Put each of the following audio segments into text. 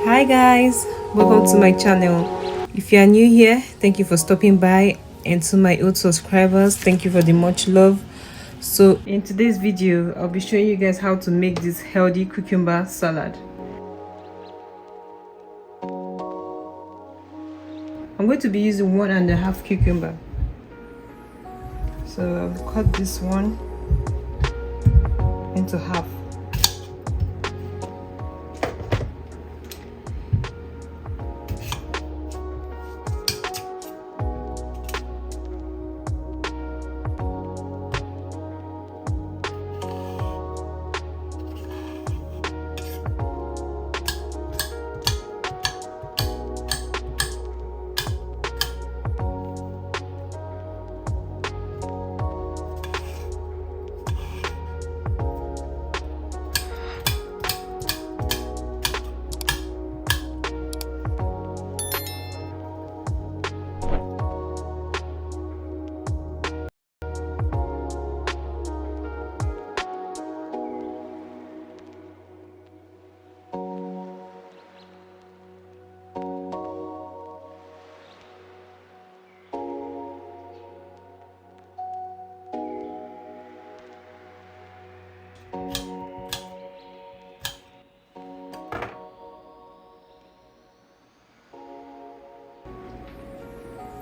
Hi guys, welcome to my channel. If you are new here, thank you for stopping by, and to my old subscribers, thank you for the much love. So in today's video, I'll be showing you guys how to make this healthy cucumber salad. I'm going to be using 1.5 cucumber. So I'll cut this one into half.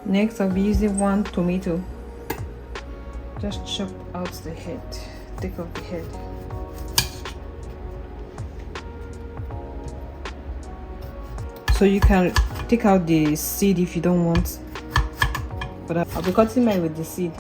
Next, I'll be using 1 tomato. Just chop out the head, take off the head. So you can take out the seed if you don't want, but I'll be cutting mine with the seed.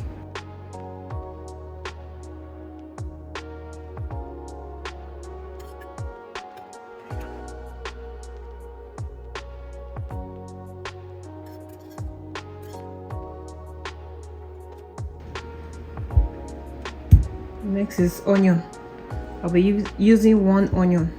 Next is onion. I'll be using 1 onion.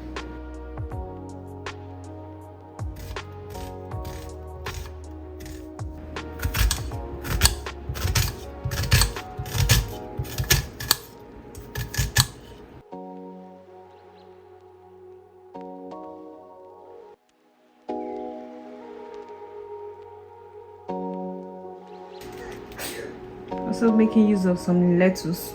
Also making use of some lettuce.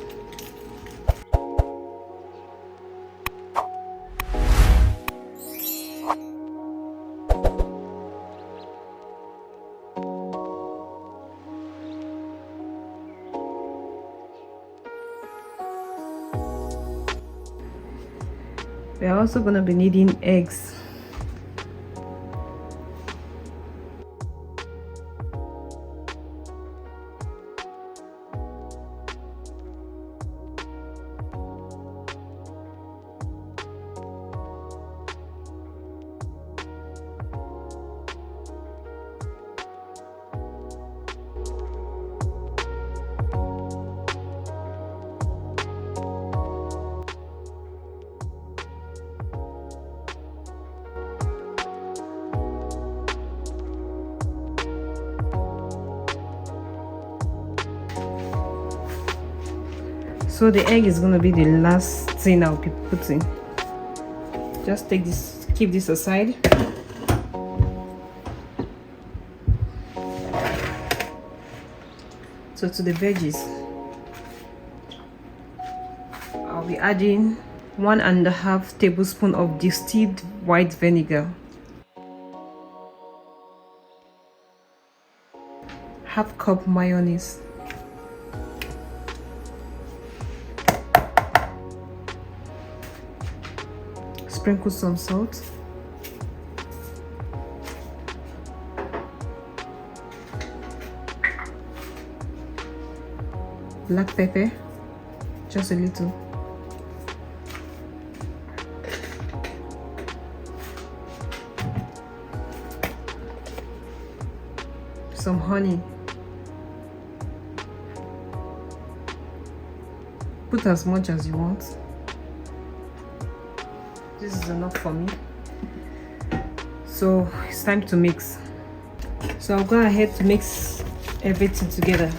We're also going to be needing eggs. So the egg is going to be the last thing I'll be putting. Just take this, keep this aside. So to the veggies, I'll be adding 1.5 tablespoons of distilled white vinegar, ½ cup mayonnaise, sprinkle some salt, black pepper, just a little, some honey. Put as much as you want. This is enough for me. So it's time to mix. So I'll go ahead to mix everything together.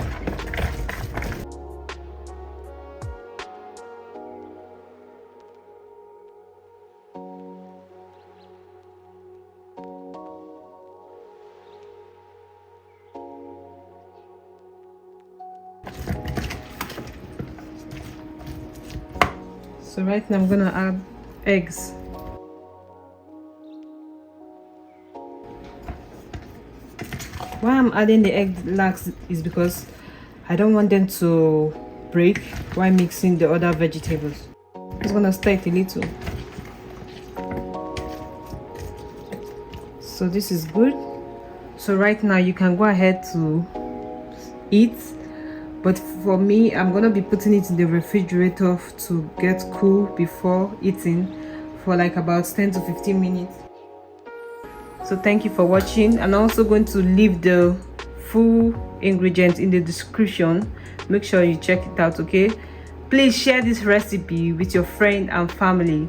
So right now I'm gonna add eggs. Why I'm adding the egg last is because I don't want them to break while mixing the other vegetables. I'm just gonna stir it a little. So this is good. So right now you can go ahead to eat, but for me I'm gonna be putting it in the refrigerator to get cool before eating for like about 10 to 15 minutes. So thank you for watching. I'm also going to leave the full ingredients in the description. Make sure you check it out, okay? Please share this recipe with your friend and family.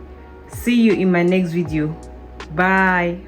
See you in my next video. Bye.